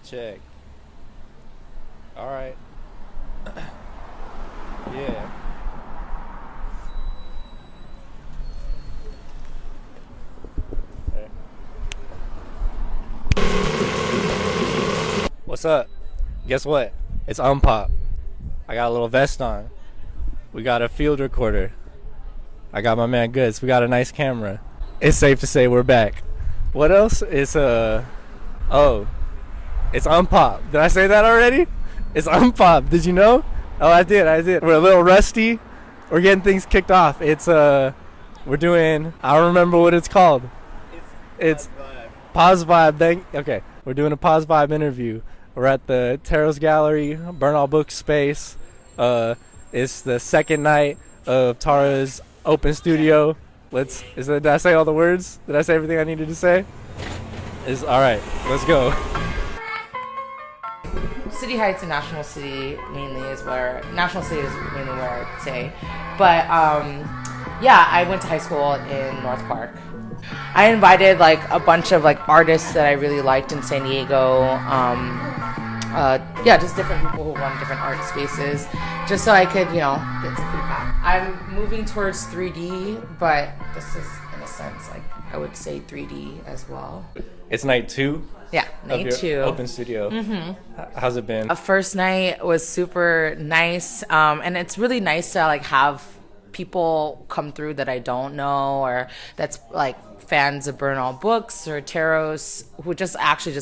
Check. All right. Yeah. Hey. What's up? Guess what? It's Unpop. I got a little vest on. We got a field recorder. I got my man Goods. We got a nice camera. It's safe to say we're back. What else? It's it's Unpop. Did I say that already? It's Unpop. Did you know? Oh, I did. We're a little rusty. We're getting things kicked off. We're doing, I don't remember what it's called. It's Pause Vibe. Okay, we're doing a Pause Vibe interview. We're at the Teros Gallery, Burn All Books space. It's the second night of Tarrah's open studio. Did I say all the words? Did I say everything I needed to say? All right, let's go. City Heights and National City mainly is where I'd say, but yeah, I went to high school in North Park. I invited like a bunch of like artists that I really liked in San Diego. Just different people who run different art spaces, just so I could, get some feedback. I'm moving towards 3D, but this is in a sense like I would say 3D as well. It's night 2. Yeah, night 2. Open studio. Mm-hmm. How's it been? A first night was super nice, and it's really nice to like have people come through that I don't know, or that's like fans of Burn All Books or Teros, who just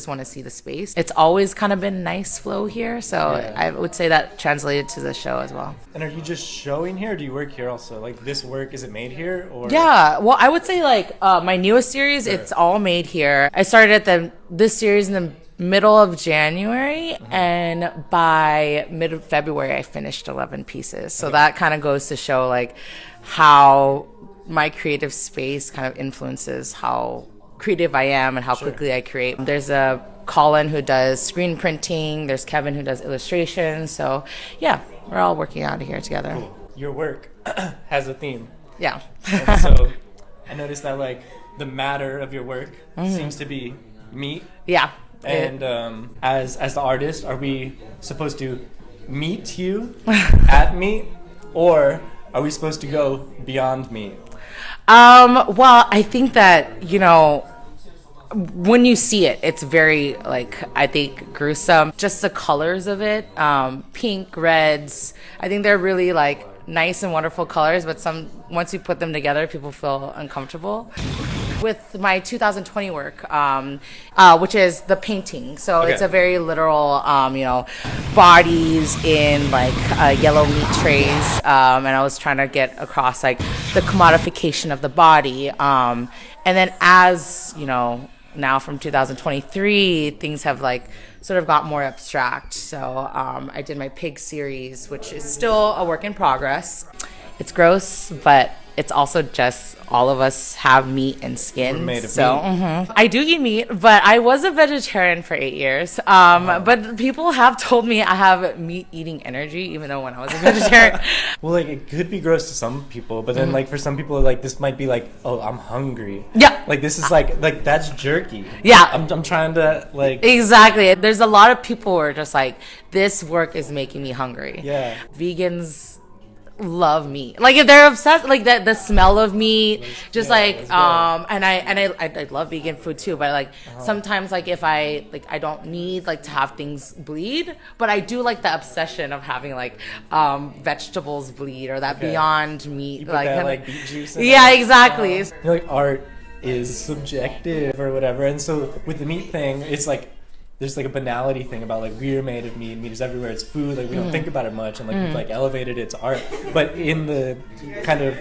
want to see the space. It's always kind of been nice flow here, so yeah. I would say that translated to the show as well. And are you just showing here, or do you work here also? Like this work, is it made here? Or yeah, well, I would say like my newest series, sure. It's all made here. I started this series in the middle of January, mm-hmm. and by mid of February I finished 11 pieces. So that kind of goes to show like how my creative space kind of influences how creative I am and how quickly I create. There's a Colin who does screen printing, there's Kevin who does illustrations, so yeah, we're all working out of here together. Cool. Your work has a theme. Yeah. And so I noticed that like the matter of your work seems to be meat. Yeah. And as the artist, are we supposed to meet you at meat, or are we supposed to go beyond meat? Well, I think that, when you see it, it's very, I think gruesome. Just the colors of it, pink, reds, I think they're really, nice and wonderful colors, but once you put them together, people feel uncomfortable. With my 2020 work, which is the painting. So It's a very literal, bodies in yellow meat trays. And I was trying to get across the commodification of the body. And then as, now from 2023, things have sort of got more abstract. So I did my pig series, which is still a work in progress. It's gross, but it's also just all of us have meat and skin. We're made of meat. Mm-hmm. I do eat meat, but I was a vegetarian for 8 years. But people have told me I have meat eating energy, even though when I was a vegetarian. Well, it could be gross to some people, but then for some people, this might be oh, I'm hungry. Yeah. This is that's jerky. Yeah. I'm trying to Exactly. There's a lot of people who are just this work is making me hungry. Yeah. Vegans love meat, if they're obsessed, that the smell of meat, just and I love vegan food too, but sometimes if I don't need to have things bleed, but I do the obsession of having vegetables bleed or that beyond meat, you put that, beet juice in yeah it. Exactly. Art is subjective or whatever, and so with the meat thing, it's there's a banality thing about we're made of meat. Meat is everywhere. It's food. We don't think about it much, and we've elevated its art. But in the kind of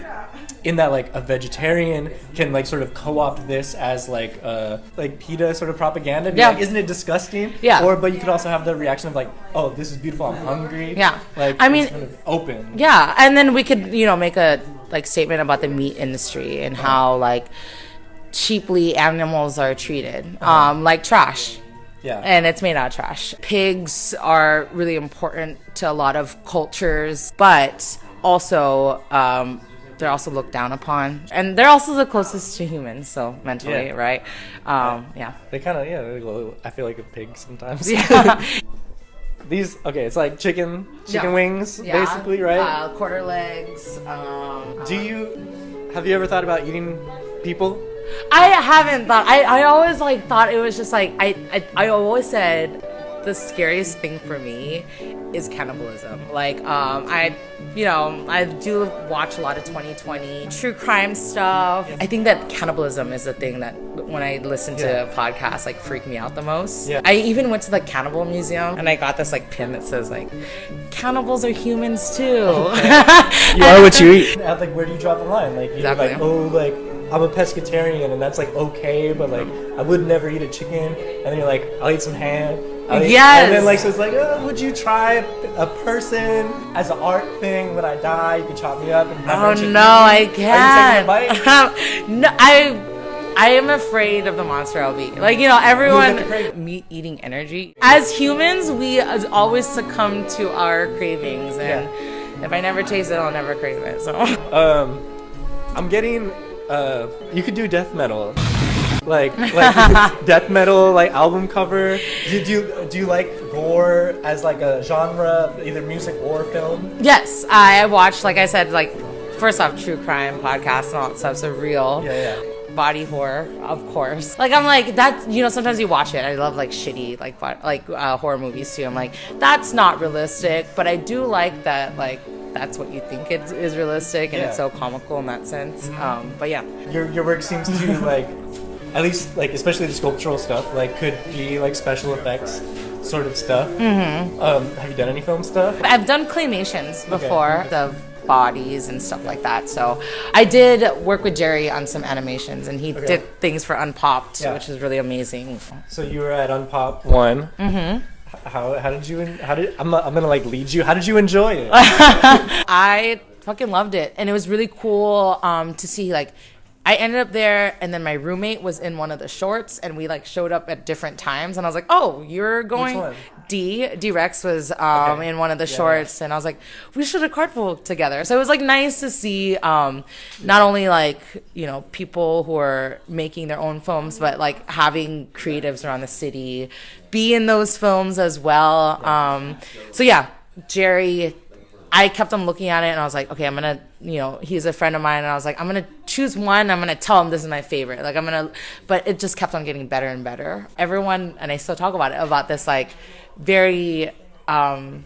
in that a vegetarian can sort of co-opt this as PETA sort of propaganda. Yeah. Isn't it disgusting? Yeah. But you could also have the reaction of oh, this is beautiful. I'm hungry. Yeah. I mean, it's kind of open. Yeah, and then we could make a statement about the meat industry and how cheaply animals are treated, like trash. Yeah. And it's made out of trash. Pigs are really important to a lot of cultures, but also they're also looked down upon, and they're also the closest to humans, so mentally, right? Yeah. They kind of, I feel like a pig sometimes. Yeah. These, okay, it's like chicken wings, basically, right? Quarter legs. Have you ever thought about eating people? I haven't thought. I always like thought it was just like I always said the scariest thing for me is cannibalism. Like I do watch a lot of 2020 true crime stuff. I think that cannibalism is the thing that when I listen to podcasts like freak me out the most. I even went to the cannibal museum and I got this like pin that says like cannibals are humans too. You are what you eat. Like, where do you draw the line? Like, you're Exactly. like, oh, like, I'm a pescatarian and that's like okay, but like I would never eat a chicken. And then you're like, I'll eat some ham. Yes. And then like, so it's like, would you try a person as an art thing? When I die, you can chop me up and have no, I can't. Are you taking a bite? No, I am afraid of the monster I'll be. Like, everyone meat eating energy. As humans, we always succumb to our cravings, and if I never taste it, I'll never crave it. So I'm getting you could do death metal. Like death metal, like album cover. Do you like gore as like a genre, either music or film? Yes, I watch, like I said, like first off, true crime podcasts and all that stuff. So real. Body horror, of course. Like I'm like that. Sometimes you watch it. I love like shitty like horror movies too. I'm like that's not realistic, but I do like that like. That's what you think it is realistic, and it's so comical in that sense. But yeah, your work seems to like, at least like especially the sculptural stuff, like could be like special effects sort of stuff. Have you done any film stuff? I've done claymations before of bodies and stuff like that. So I did work with Jerry on some animations, and he did things for Unpopped, which is really amazing. So you were at Unpop 1. I'm gonna like lead you. How did you enjoy it? I fucking loved it, and it was really cool to see like I ended up there, and then my roommate was in one of the shorts, and we like showed up at different times, and I was like, oh, you're going. Which one? D Rex was in one of the shorts, and I was like, we should have carpool together. So it was like nice to see not only like people who are making their own films, but like having creatives around the city be in those films as well. So yeah, Jerry, I kept on looking at it, and I was like, okay, I'm gonna, he's a friend of mine, and I was like, I'm gonna choose one. I'm gonna tell him this is my favorite. Like but it just kept on getting better and better. Everyone, and I still talk about this like very. I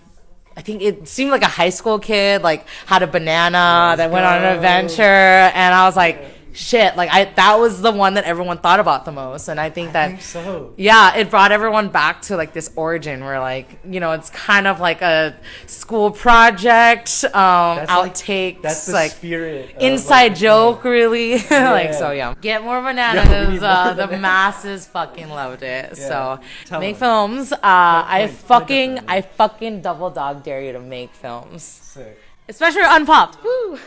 think it seemed like a high school kid like had a banana that went on an adventure, and I was like, shit, like that was the one that everyone thought about the most. And I think so. Yeah, it brought everyone back to like this origin where like it's kind of like a school project, outtakes, that's the like spirit inside joke really. Like so get more bananas. The masses fucking loved it. So make films. I fucking double dog dare you to make films. Sick. Especially Unpopped. Woo.